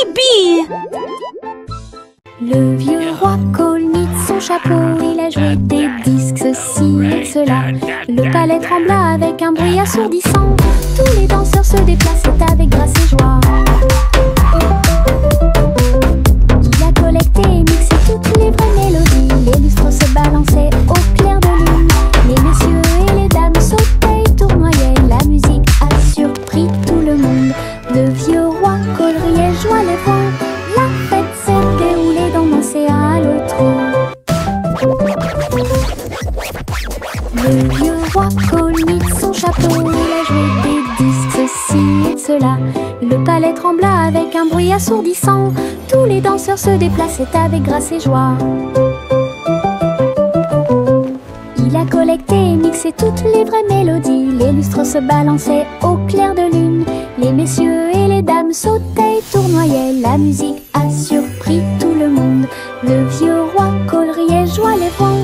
Youpi! Le vieux roi Colnit, son chapeau, il a joué des disques, ceci et cela. Le palais trembla avec un bruit assourdissant. Tous les danseurs se déplaçaient avec grâce et joie. Il a collecté et mixé toutes les vraies mélodies. Les lustres se balançaient au clair de lune. Les messieurs et les dames sautaient et tournoyaient. La musique a surpris tout le monde. Le vieux roi Cole riait, joie les voix. La fête s'est déroulée dans l'océan l'autre. Le vieux roi Colnit, son chapeau, il a joué des disques, ceci et cela. Le palais trembla avec un bruit assourdissant. Tous les danseurs se déplaçaient avec grâce et joie. Il a collecté et mixé toutes les vraies mélodies. Les lustres se balançaient au clair de lune. Les messieurs et les dames sautaient et tournoyaient. La musique a surpris tout le monde. Le vieux roi Cole riait, joie les voix.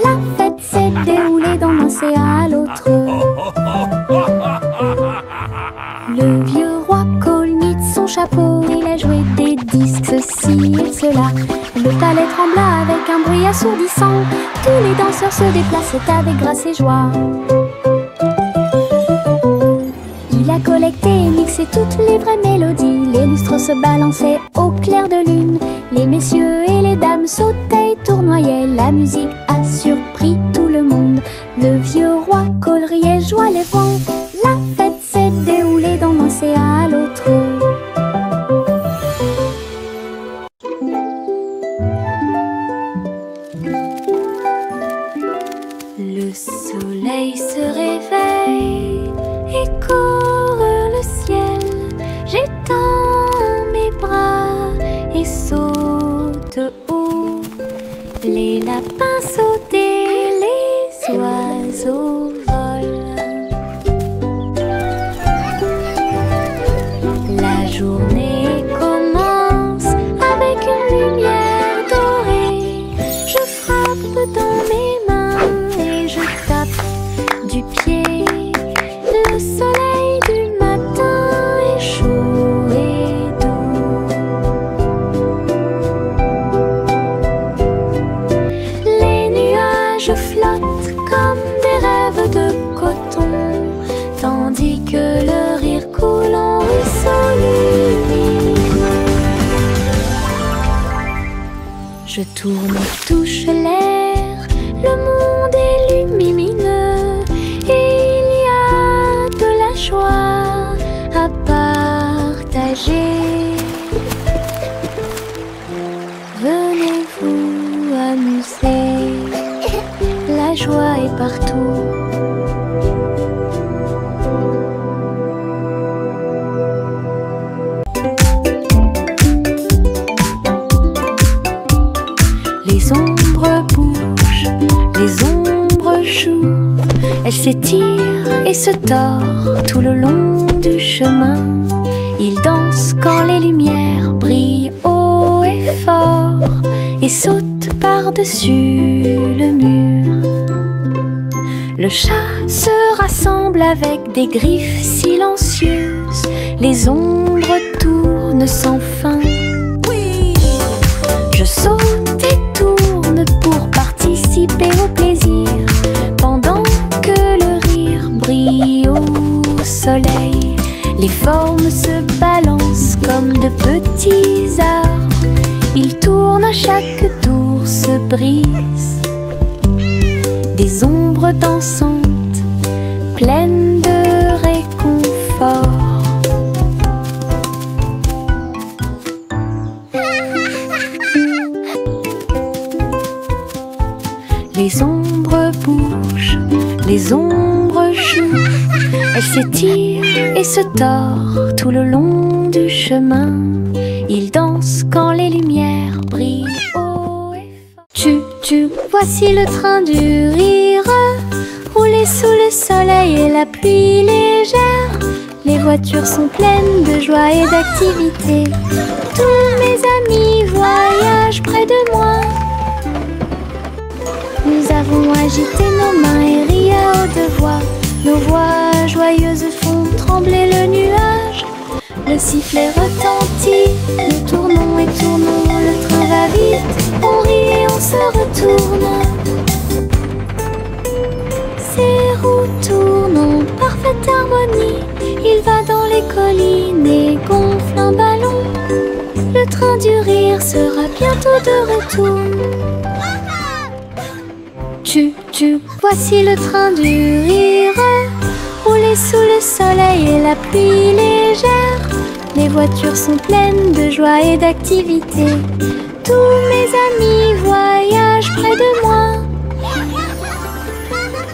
La fête s'est déroulée d'un océan à l'autre. Le vieux roi Colnit, son chapeau, il a joué des disques, ceci et cela. Le palais trembla avec un bruit assourdissant. Tous les danseurs se déplaçaient avec grâce et joie. Il a collecté et mixé toutes les vraies mélodies. Les lustres se balançaient au clair de lune. Les messieurs et les dames sautaient et tournoyaient. La musique a surpris tout le monde. Le vieux roi Cole riait, joie les voix. La fête s'est déroulée d'un océan à l'autre. Le soleil se réveille et court le ciel. J'étends mes bras et saute haut. Les lapins sautent et les oiseaux volent. La journée commence avec une lumière dorée. Je frappe dans mes mains et je tape du pied. Le soleil du matin est chaud et doux. Les nuages flottent comme des rêves de coton, tandis que le rire coule en ruisseau lumineux. Je tourne, touche l'air, le monde est lumineux et il y a de la joie à partager. Venez vous amuser, la joie est partout. Les ombres bougent, les ombres jouent. Elles s'étirent et se tordent tout le long du chemin. Ils dansent quand les lumières brillent haut et fort et sautent par-dessus le mur. Le chat se rassemble avec des griffes silencieuses. Les ombres tournent sans fin. Je saute et tourne pour participer au plaisir, pendant que le rire brille au soleil. Les formes se balancent comme de petits arbres. Ils tournent à chaque tour, se brisent. Des ombres dansantes, pleines de réconfort. Les ombres bougent, les ombres jouent. Elles s'étirent et se tordent tout le long du chemin. Ils dansent quand les lumières brillent haut et fort. Voici le train du rire, rouler sous le soleil et la pluie légère. Les voitures sont pleines de joie et d'activité. Tous mes amis voyagent près de moi. Nous avons agité nos mains et ri à haute voix. Nos voix joyeuses font trembler le nuage. Le sifflet retentit, nous tournons et tournons, le train va vite, on rit et on se retourne. Ces roues tournent en parfaite harmonie, il va dans les collines et gonfle un ballon. Le train du rire sera bientôt de retour. Voici le train du rire, rouler sous le soleil et la pluie légère. Les voitures sont pleines de joie et d'activité. Tous mes amis voyagent près de moi.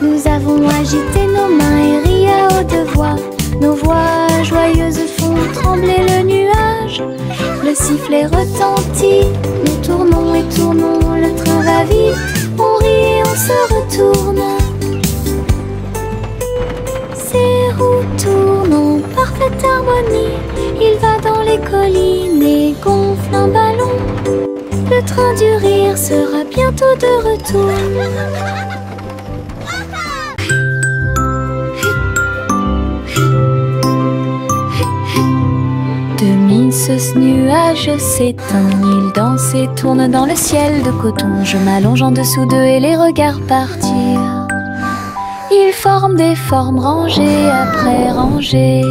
Nous avons agité nos mains et ri à haute voix. Nos voix joyeuses font trembler le nuage. Le sifflet retentit, nous tournons et tournons, le train va vite, on rit et on se retourne. Ces roues tournent en parfaite harmonie, il va dans les collines et gonfle un ballon. Le train du rire sera bientôt de retour. Ce nuage s'éteint, il danse et tourne dans le ciel de coton. Je m'allonge en dessous d'eux et les regarde partir. Ils forment des formes rangées après rangées.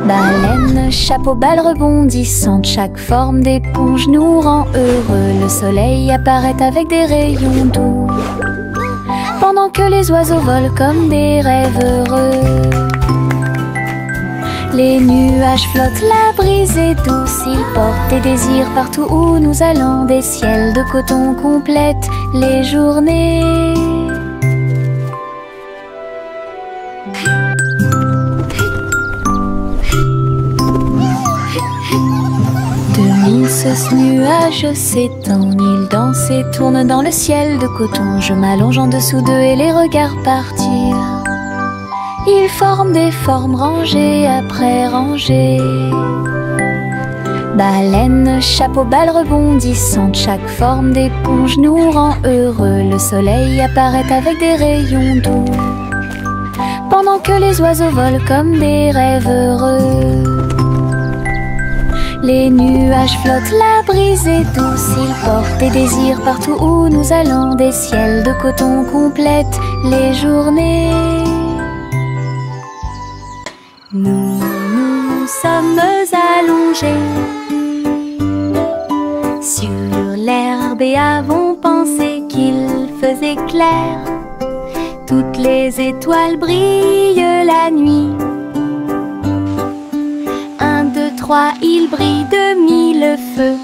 Baleines, chapeaux, balles rebondissantes, chaque forme d'éponge nous rend heureux. Le soleil apparaît avec des rayons doux, pendant que les oiseaux volent comme des rêves heureux. Les nuages flottent, la brise est douce, ils portent des désirs partout où nous allons. Des ciels de coton complètent les journées. Ce nuage s'étend, il danse et tourne dans le ciel de coton. Je m'allonge en dessous d'eux et les regarde partir. Ils forment des formes rangées après rangées. Baleines, chapeaux, balles rebondissantes, chaque forme d'éponge nous rend heureux. Le soleil apparaît avec des rayons doux, pendant que les oiseaux volent comme des rêves heureux. Les nuages flottent, la brise est douce, ils portent des désirs partout où nous allons. Des ciels de coton complètent les journées. Nous sommes allongés sur l'herbe et avons pensé qu'il faisait clair. Toutes les étoiles brillent la nuit. 1, 2, 3, il brille de 1000 feux.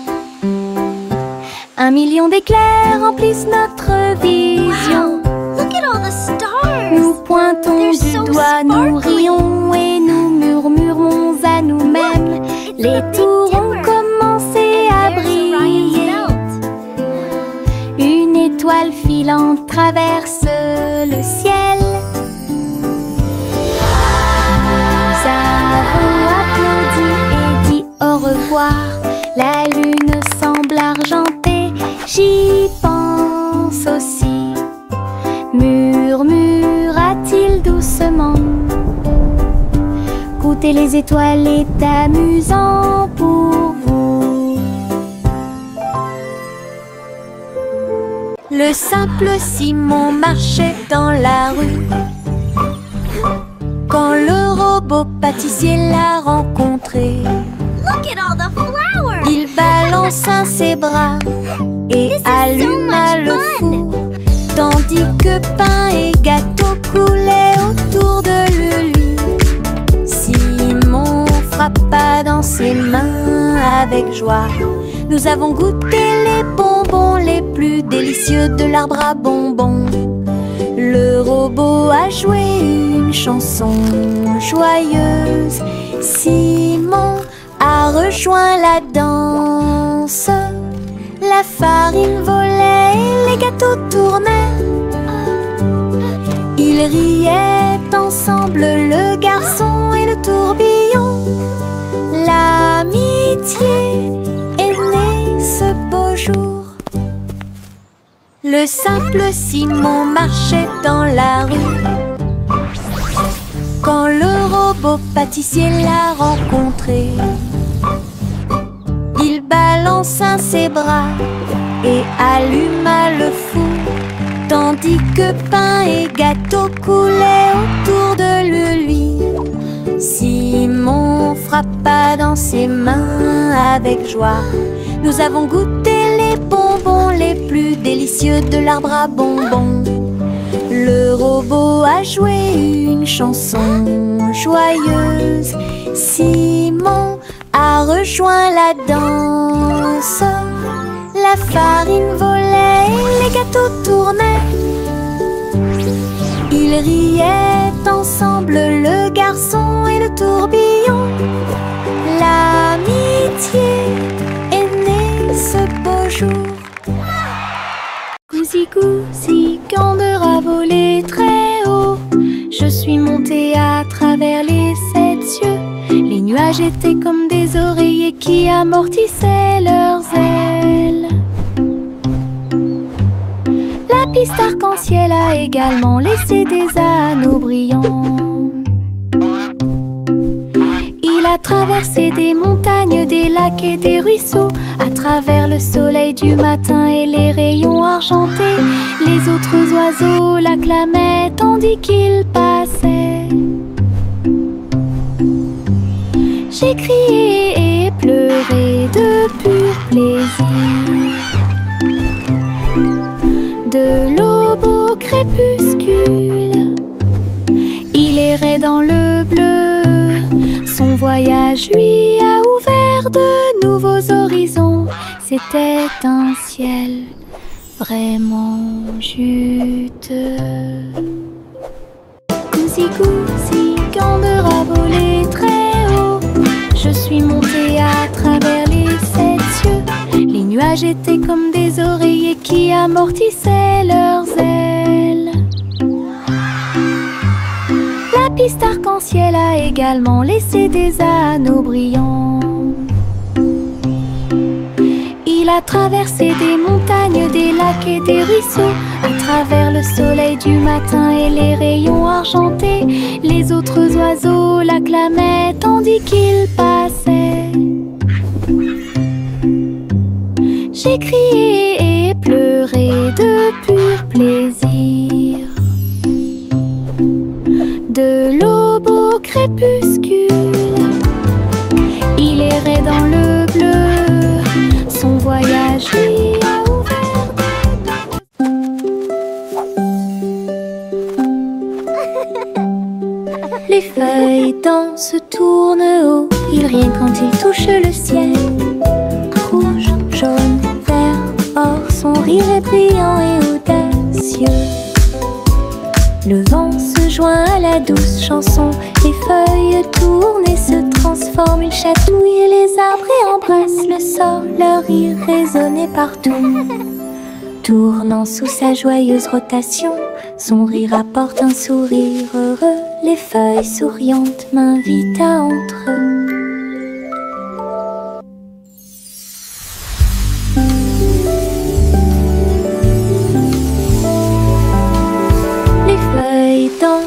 1 million d'éclairs remplissent notre vision. Wow, look at all the stars. Nous pointons They're du so doigt, nous sparkly. rions et nous murmurons à nous-mêmes. Les tours ont commencé à briller. Une étoile filante traverse le ciel. Nous avons applaudi et dit au revoir. La lune semble argentée, j'y pense aussi. Murmura-t-il doucement. Goûter les étoiles est amusant pour vous. Le simple Simon marchait dans la rue quand le robot pâtissier l'a rencontré. Look at all the flowers. Il balança ses bras et This is alluma so much le fun. four, tandis que pain et gâteau coulaient autour de lui. Simon frappa dans ses mains avec joie. Nous avons goûté les bonbons les plus délicieux de l'arbre à bonbons. Le robot a joué une chanson joyeuse. Simon a rejoint la danse. La farine volait et les gâteaux tournaient. Ils riaient ensemble, le garçon et le tourbillon. L'amitié est née ce beau jour. Le simple Simon marchait dans la rue quand le robot robot pâtissier l'a rencontré. Il balança ses bras et alluma le four, tandis que pain et gâteau coulaient autour de lui. Simon frappa dans ses mains avec joie. Nous avons goûté les bonbons les plus délicieux de l'arbre à bonbons. Le robot a joué une chanson joyeuse. Simon a rejoint la danse. La farine volait et les gâteaux tournaient. Ils riaient ensemble, le garçon et le tourbillon. L'amitié est née ce beau jour. Gousi gousi, gander a volé très haut. Je suis montée à travers les 7 cieux. Les nuages étaient comme des oreillers qui amortissaient leurs ailes. La piste arc-en-ciel a également laissé des anneaux brillants. Il a traversé des montagnes, des lacs et des ruisseaux. À travers le soleil du matin et les rayons argentés, les autres oiseaux l'acclamaient tandis qu'il passait. J'ai crié et pleuré de pur plaisir. De l'aube au crépuscule, il errait dans le bleu. Son voyage lui a ouvert de nouveaux horizons. C'était un ciel vraiment juteux. Gousi gousi, gander a volé très haut. Je suis montée à travers les 7 cieux. Les nuages étaient comme des oreillers qui amortissaient leurs ailes. La piste arc-en-ciel a également laissé des anneaux brillants. Il a traversé des montagnes, des lacs et des ruisseaux. À travers le soleil du matin et les rayons argentés, les autres oiseaux l'acclamaient tandis qu'il passait. J'ai crié et pleuré de pur plaisir. De l'aube au crépuscule, il errait dans le bleu. Son voyage lui a ouvert. Les feuilles dansent, tournent haut. Ils rient quand ils touchent le ciel. Rouge, jaune, vert, or, son rire est brillant et audacieux. Le vent se joint à la douce chanson. Les feuilles tournent et se transforment. Ils chatouillent les arbres et embrassent le sol. Leur rire résonnait partout. Tournant sous sa joyeuse rotation, son rire apporte un sourire heureux. Les feuilles souriantes m'invitent à entre eux.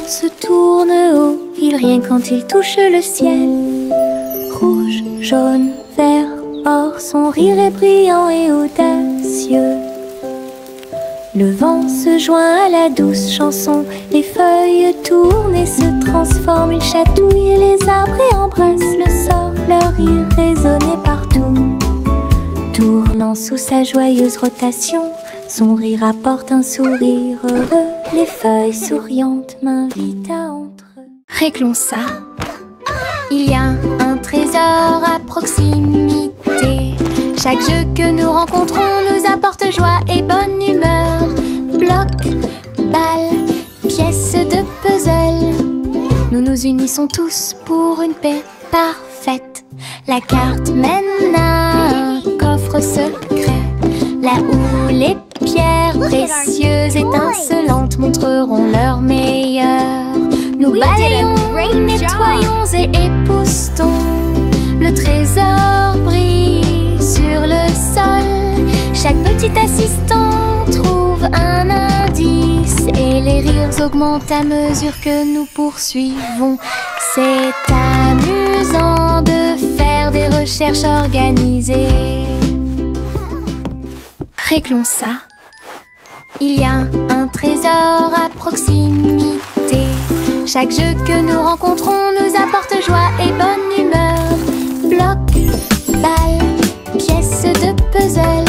Se tourne haut, il rient quand il touche le ciel. Rouge, jaune, vert, or, son rire est brillant et audacieux. Le vent se joint à la douce chanson. Les feuilles tournent et se transforment. Ils chatouillent les arbres et embrassent le sol. Leur rire résonnait partout. Tournant sous sa joyeuse rotation, son rire apporte un sourire heureux. Les feuilles souriantes m'invitent à entre eux. Réglons ça. Il y a un trésor à proximité. Chaque jeu que nous rencontrons nous apporte joie et bonne humeur. Bloc, balle, pièces de puzzle. Nous nous unissons tous pour une paix parfaite. La carte mène à un coffre secret, là où les pierres précieuses étincelantes montreront leur meilleur. Nous balayons, nettoyons et époustons. Le trésor brille sur le sol. Chaque petit assistant trouve un indice et les rires augmentent à mesure que nous poursuivons. C'est amusant de faire des recherches organisées. Réglons ça. Il y a un trésor à proximité. Chaque jeu que nous rencontrons nous apporte joie et bonne humeur. Bloc, balle, pièces de puzzle.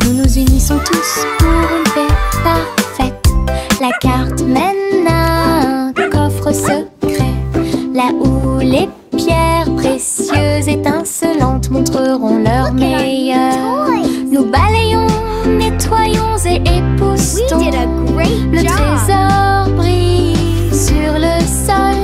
Nous nous unissons tous pour une paix parfaite. La carte mène à un coffre secret, là où les pierres précieuses étincelantes montreront leur meilleur. Nous balayons, nettoyons et époustons. Le trésor brille sur le sol.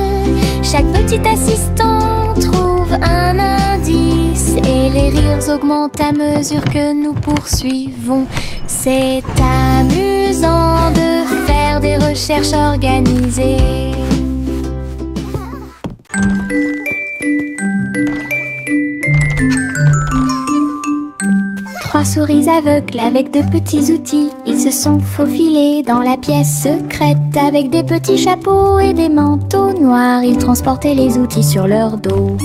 Chaque petit assistant trouve un indice et les rires augmentent à mesure que nous poursuivons. C'est amusant de faire des recherches organisées. Trois souris aveugles avec de petits outils. Ils se sont faufilés dans la pièce secrète. Avec des petits chapeaux et des manteaux noirs, ils transportaient les outils sur leur dos.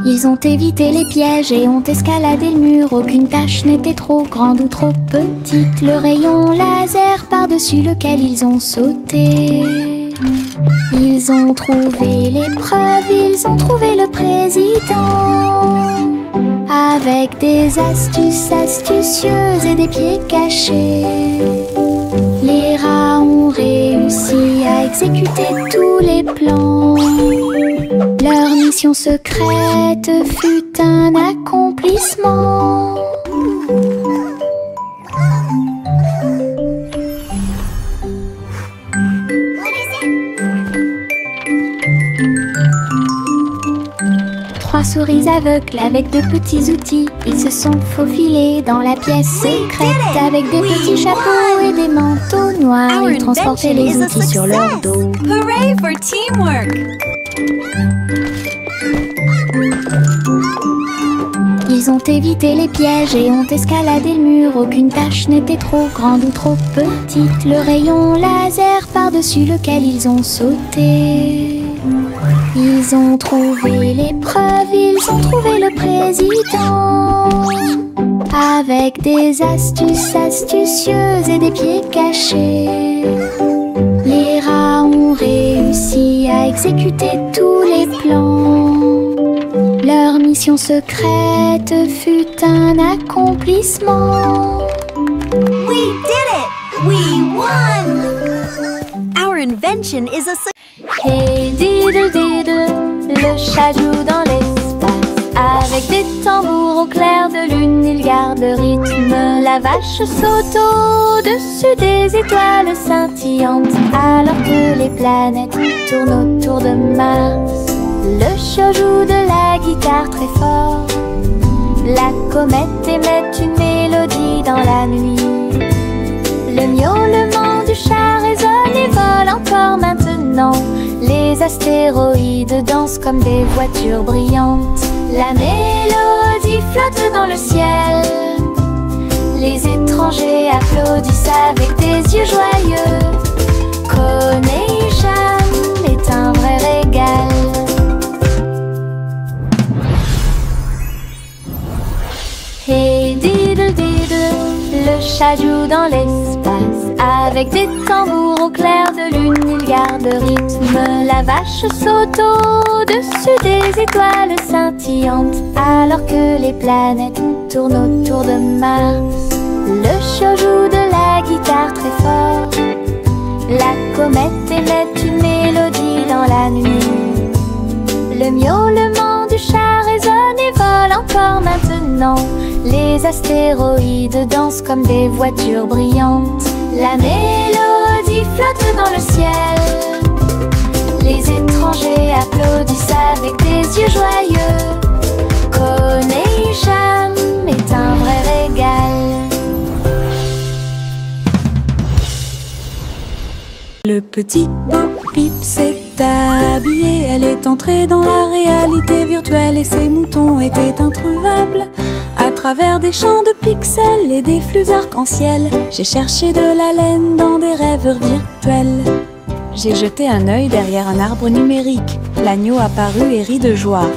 Ils ont évité les pièges et ont escaladé le mur. Aucune tâche n'était trop grande ou trop petite. Le rayon laser par-dessus lequel ils ont sauté. Ils ont trouvé l'épreuve, ils ont trouvé le président. Avec des astuces astucieuses et des pieds cachés, les rats ont réussi à exécuter tous les plans. Leur mission secrète fut un accomplissement. Trois souris aveugles avec de petits outils. Ils se sont faufilés dans la pièce secrète. Avec des petits chapeaux et des manteaux noirs, ils transportaient les outils sur leur dos. Hooray for teamwork! Ils ont évité les pièges et ont escaladé le mur. Aucune tâche n'était trop grande ou trop petite. Le rayon laser par-dessus lequel ils ont sauté. Ils ont trouvé l'épreuve, ils ont trouvé le président. Avec des astuces astucieuses et des pieds cachés, les rats ont réussi à exécuter tous les plans. Leur mission secrète fut un accomplissement. We did it! We won! Our invention is a success. Hey diddle diddle, le chat joue dans l'espace. Avec des tambours au clair de lune, il garde le rythme. La vache saute au-dessus des étoiles scintillantes, alors que les planètes tournent autour de Mars. Le chat joue de la guitare très fort. La comète émet une mélodie dans la nuit. Le miaulement du chat résonne et vole encore maintenant. Les astéroïdes dansent comme des voitures brillantes. La mélodie flotte dans le ciel. Les étrangers applaudissent avec des yeux joyeux. Coney-Jam est un vrai régal. Hey diddle diddle, le chat joue dans l'espace. Avec des tambours au clair de lune, il garde le rythme. La vache saute au-dessus des étoiles scintillantes, alors que les planètes tournent autour de Mars. Le chat joue de la guitare très fort. La comète émet une mélodie dans la nuit. Le miaulement du chat résonne et vole encore maintenant. Les astéroïdes dansent comme des voitures brillantes. La mélodie flotte dans le ciel. Les étrangers applaudissent avec des yeux joyeux. Coney-Jam est un vrai régal. Le petit Bo-Peep s'est habillé. Elle est entrée dans la réalité virtuelle et ses moutons étaient introuvables. À travers des champs de pixels et des flux arc-en-ciel, j'ai cherché de la laine dans des rêveurs virtuels. J'ai jeté un œil derrière un arbre numérique. L'agneau apparut et rit de joie.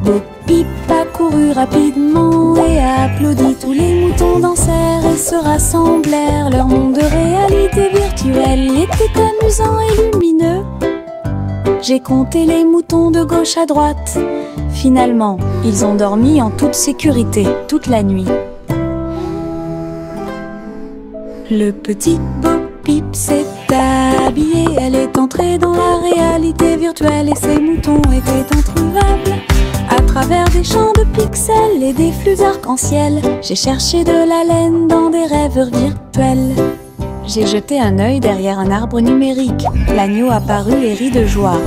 Bo Peep a couru rapidement et a applaudi. Tous les moutons dansèrent et se rassemblèrent. Leur monde de réalité virtuelle était amusant et lumineux. J'ai compté les moutons de gauche à droite. Finalement, ils ont dormi en toute sécurité toute la nuit. Le petit Bo Peep s'est habillé. Elle est entrée dans la réalité virtuelle et ses moutons étaient introuvables. À travers des champs de pixels et des flux arc-en-ciel, j'ai cherché de la laine dans des rêveurs virtuels. J'ai jeté un œil derrière un arbre numérique. L'agneau apparut et rit de joie.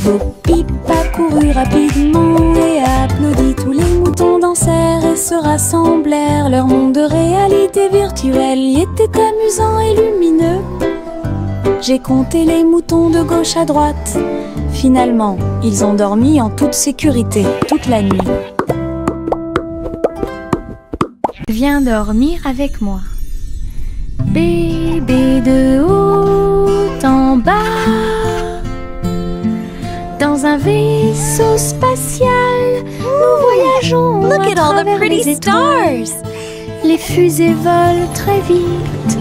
Bo Peep a couru rapidement et a applaudi. Tous les moutons dansèrent et se rassemblèrent. Leur monde de réalité virtuelle était amusant et lumineux. J'ai compté les moutons de gauche à droite. Finalement, ils ont dormi en toute sécurité toute la nuit. Viens dormir avec moi. Bébé de haut en bas, dans un vaisseau spatial, nous voyageons. Look at all the travers pretty les étoiles. stars! Les fusées volent très vite,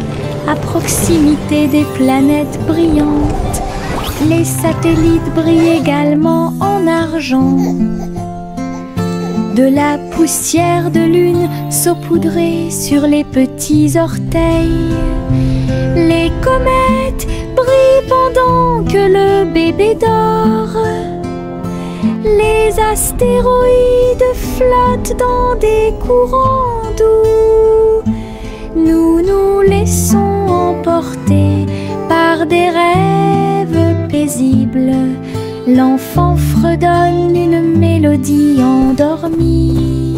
à proximité des planètes brillantes. Les satellites brillent également en argent. De la poussière de lune saupoudrée sur les petits orteils. Les comètes brillent pendant que le bébé dort. Les astéroïdes flottent dans des courants doux. Nous nous laissons emporter par des rêves paisibles. L'enfant fredonne une mélodie endormie,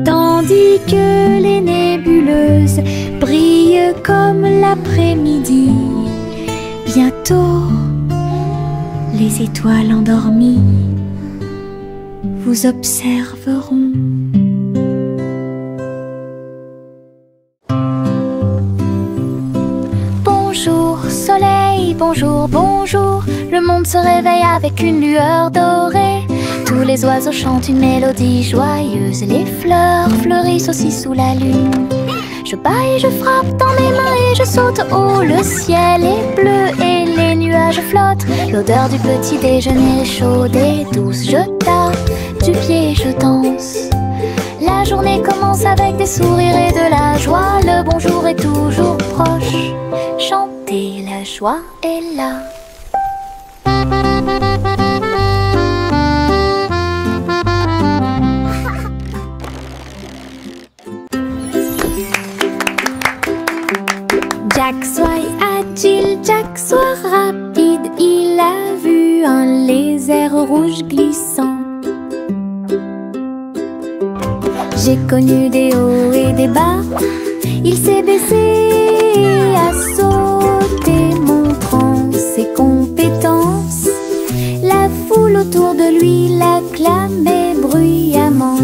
tandis que les nébuleuses brillent comme l'après-midi. Bientôt, les étoiles endormies vous observeront. Bonjour soleil, bonjour, bonjour. Le monde se réveille avec une lueur dorée. Tous les oiseaux chantent une mélodie joyeuse. Les fleurs fleurissent aussi sous la lune. Je bats et je frappe dans mes mains et je saute haut. Le ciel est bleu et les nuages flottent. L'odeur du petit déjeuner est chaude et douce. Je tape du pied et je danse. La journée commence avec des sourires et de la joie. Le bonjour est toujours proche. Chantez, la joie est là. Jack soit agile, Jack soit rapide. Il a vu un lézard rouge glissant. J'ai connu des hauts et des bas. Il s'est baissé, a sauté, montrant ses compétences. La foule autour de lui l'acclamait bruyamment.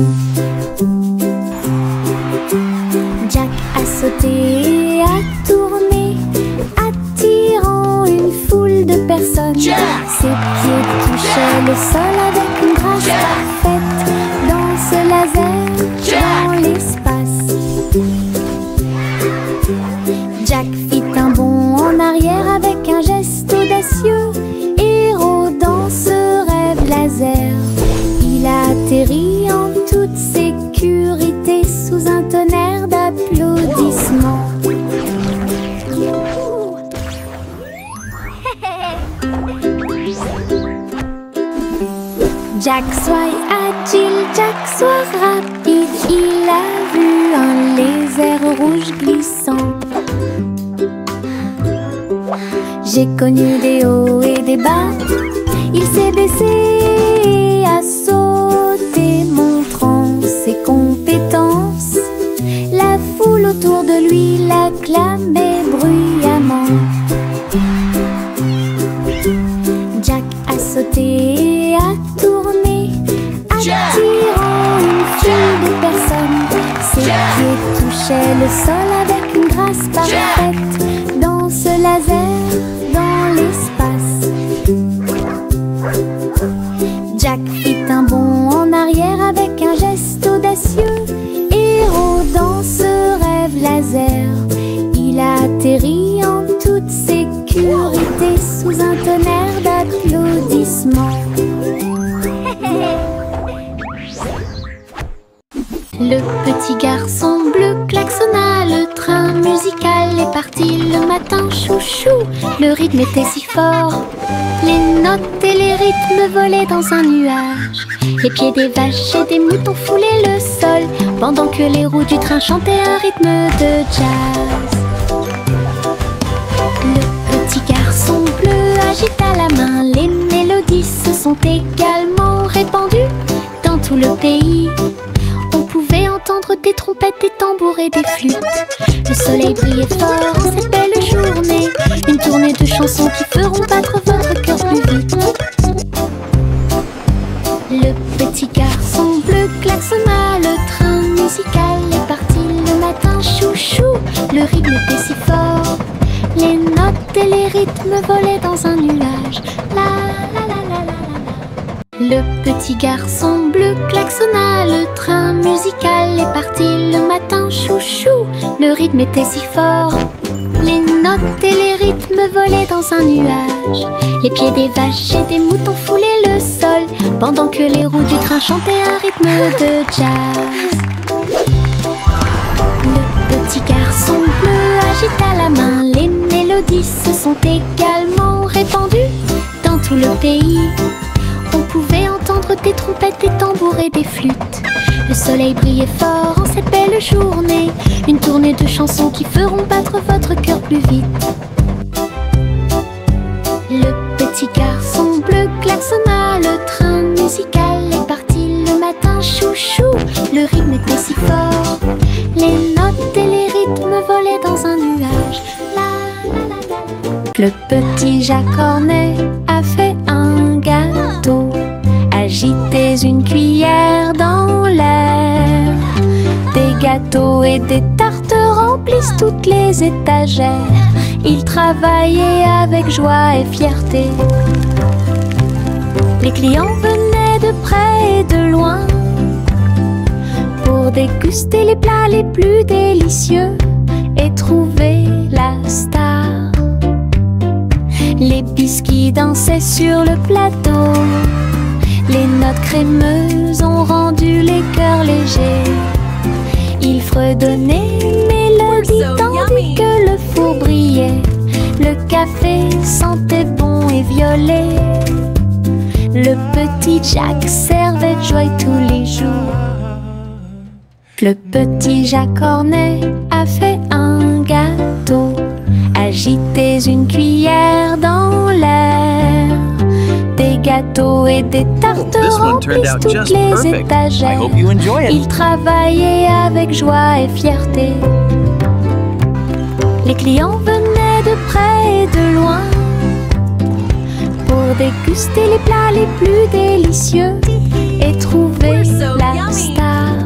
Jack a sauté et a tourné, attirant une foule de personnes. Ses pieds touchaient le sol avec une grâce parfaite. Dans ce laser, dans l'espace. Jack fit un bond en arrière avec un geste audacieux. Héros dans ce rêve laser. Il a atterri en toute sécurité sous un tonnerre d'applaudissements. Jack soit agile, Jack soit rapide. Il a vu un lézard rouge glissant. J'ai connu des hauts et des bas. Il s'est baissé, a sauté, montrant ses compétences. La foule autour de lui l'acclamait bruyamment. Jack a sauté et a tourné, attirant Le sol avec une grâce parfaite danse laser dans l'espace. Jack fit un bond en arrière avec un geste audacieux. Héros dans ce rêve laser, il a atterri en toute sécurité sous un tonnerre d'applaudissements. Le petit garçon bleu klaxonna, le train musical est parti le matin chouchou. Le rythme était si fort, les notes et les rythmes volaient dans un nuage. Les pieds des vaches et des moutons foulaient le sol, pendant que les roues du train chantaient un rythme de jazz. Le petit garçon bleu agita la main, les mélodies se sont également répandues dans tout le pays. On pouvait entendre des trompettes, des tambours et des flûtes. Le soleil brillait fort en cette belle journée. Une tournée de chansons qui feront battre votre cœur plus vite. Le petit garçon bleu klaxonna, le train musical est parti le matin chouchou. Le rythme était si fort, les notes et les rythmes volaient dans un nuage. La la la la la la. Le petit garçon bleu klaxonna, le train musical est parti le matin chouchou. Le rythme était si fort, les notes et les rythmes volaient dans un nuage. Les pieds des vaches et des moutons foulaient le sol, pendant que les roues du train chantaient un rythme de jazz. Le petit garçon bleu agita la main, les mélodies se sont également répandues dans tout le pays. On pouvait entendre des trompettes, des tambours et des flûtes. Le soleil brillait fort en cette belle journée. Une tournée de chansons qui feront battre votre cœur plus vite. Le petit garçon bleu klaxonna, le train musical est parti le matin chouchou. Le rythme était si fort, les notes et les rythmes volaient dans un nuage. La, la, la, la. Le petit Jacques Cornet a fait un gâteau. Agitez une cuillère dans l'air. Des gâteaux et des tartes remplissent toutes les étagères. Il travaillait avec joie et fierté. Les clients venaient de près et de loin pour déguster les plats les plus délicieux et trouver la star. Les biscuits dansaient sur le plateau. Les notes crémeuses ont rendu les cœurs légers. Il fredonnait une mélodie tandis que le four brillait. Le café sentait bon et violet. Le petit Jack servait de joie tous les jours. Le petit Jacques Cornet a fait un gâteau. Agitez une cuillère dans l'air. Des gâteaux et des tartes remplissent toutes les étagères. Il travaillait avec joie et fierté. Les clients venaient de près et de loin pour déguster les plats les plus délicieux et trouver la star.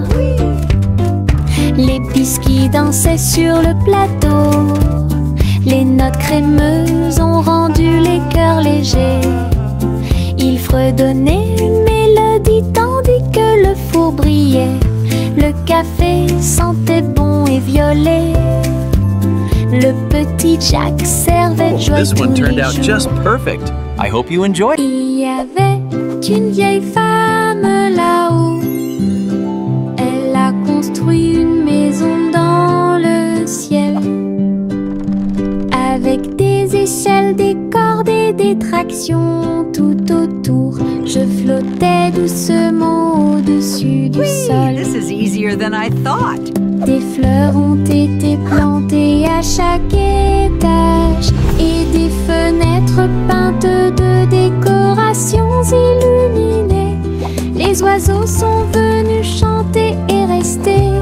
Les biscuits dansaient sur le plateau. Les notes crémeuses ont rendu les cœurs légers. Il fredonnait une mélodie tandis que le four brillait. Le café sentait bon et violet. Le petit Jack servait de joie tous les jours. Il y avait une vieille femme là-haut. Elle a construit une maison dans le ciel, avec des échelles, des cordes et des tractions tout autour. Je flottais doucement au-dessus du sol. This is easier than I thought. Des fleurs ont été plantées à chaque étage et des fenêtres peintes de décorations illuminées. Les oiseaux sont venus chanter et rester.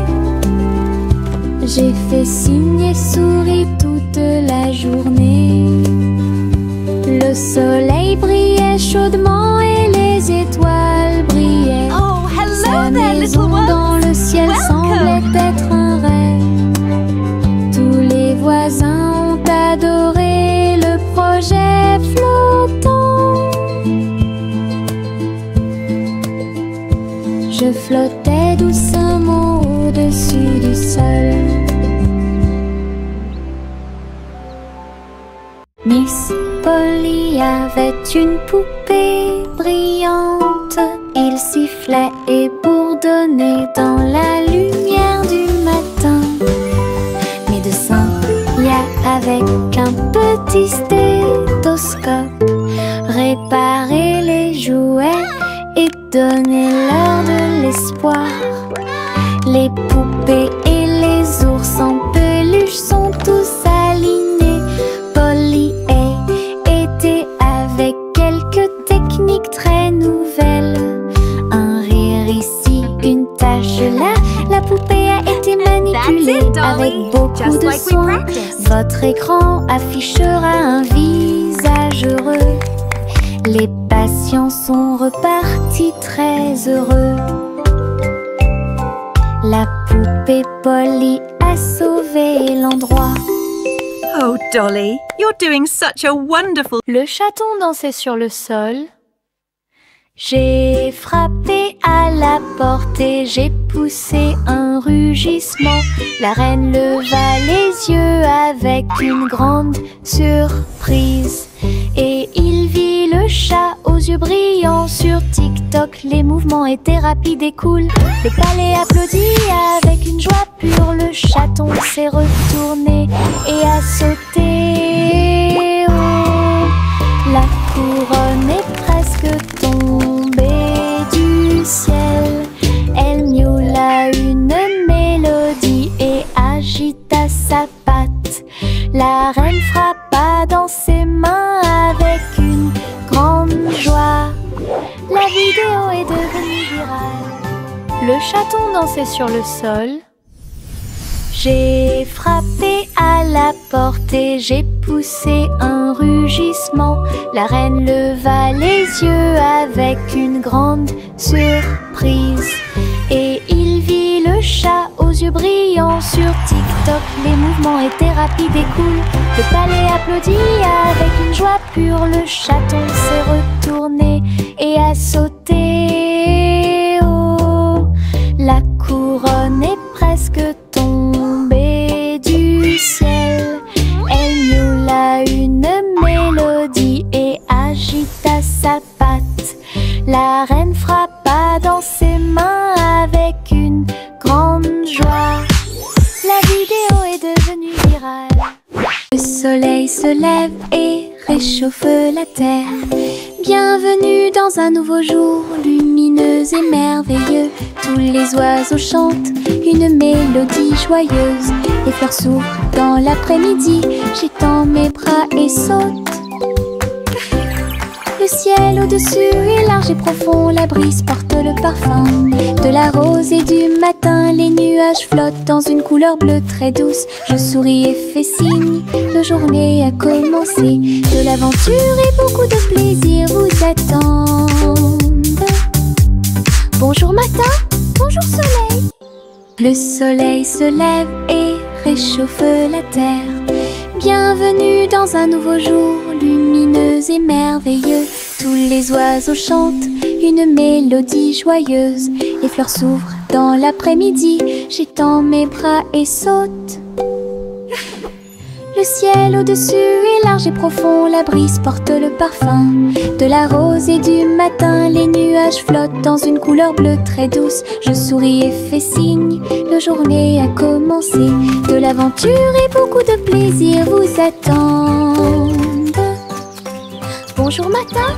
J'ai fait signe et souri toute la journée. Le soleil brillait chaudement et les étoiles brillaient. Oh, hello Sa there, maison little ones. dans le ciel semblait être un rêve. voisins ont adoré le projet flottant. Je flottais doucement au-dessus du sol. Miss Polly avait une poupée brillante. Il sifflait et bourdonnait dans la lumière du matin. Médecin, avec un petit stéthoscope, réparer les jouets et donner leur de l'espoir. Les poupées et les ours en peluche sont tous alignés. Polly était avec quelques techniques très nouvelles. Un rire ici, une tache là. La poupée a été manipulée avec beaucoup de soin. Votre écran affichera un visage heureux. Les patients sont repartis très heureux. La poupée Polly a sauvé l'endroit. Oh, Dolly, you're doing such a wonderful... Le chaton dansait sur le sol. J'ai frappé à la porte et j'ai poussé un rugissement. La reine leva les yeux avec une grande surprise. Et il vit le chat aux yeux brillants. Sur TikTok, les mouvements étaient rapides et cool. Le palais applaudit avec une joie pure. Le chaton s'est retourné et a sauté. Oh, la couronne est presque tombée du ciel. Elle miaula une mélodie et agita sa patte. La reine frappa dans ses mains avec une grande joie. La vidéo est devenue virale. Le chaton dansait sur le sol. J'ai frappé à la porte et j'ai poussé un rugissement. La reine leva les yeux avec une grande surprise. Et il vit le chat aux yeux brillants. Sur TikTok, les mouvements étaient rapides et cool. Le palais applaudit avec une joie pure. Le chaton s'est retourné et a sauté. Oh, la couronne est presque tombée du ciel. Elle miaula une mélodie et agita sa patte. La reine frappa dans ses mains avec une grande joie. La vidéo est devenue virale. Le soleil se lève et réchauffe la terre. Bienvenue dans un nouveau jour lumineux et merveilleux. Tous les oiseaux chantent une mélodie joyeuse. Les fleurs s'ouvrent dans l'après-midi. J'étends mes bras et saute. Le ciel au-dessus est large et profond. La brise porte le parfum de la rose et du matin. Les nuages flottent dans une couleur bleue très douce. Je souris et fais signe. La journée a commencé. De l'aventure et beaucoup de plaisir vous attendent. Bonjour matin, bonjour soleil. Le soleil se lève et réchauffe la terre. Bienvenue dans un nouveau jour lumineux et merveilleux. Tous les oiseaux chantent une mélodie joyeuse. Les fleurs s'ouvrent dans l'après-midi. J'étends mes bras et saute. Le ciel au-dessus est large et profond. La brise porte le parfum de la rose et du matin. Les nuages flottent dans une couleur bleue très douce. Je souris et fais signe. La journée a commencé. De l'aventure et beaucoup de plaisir vous attendent. Bonjour matin,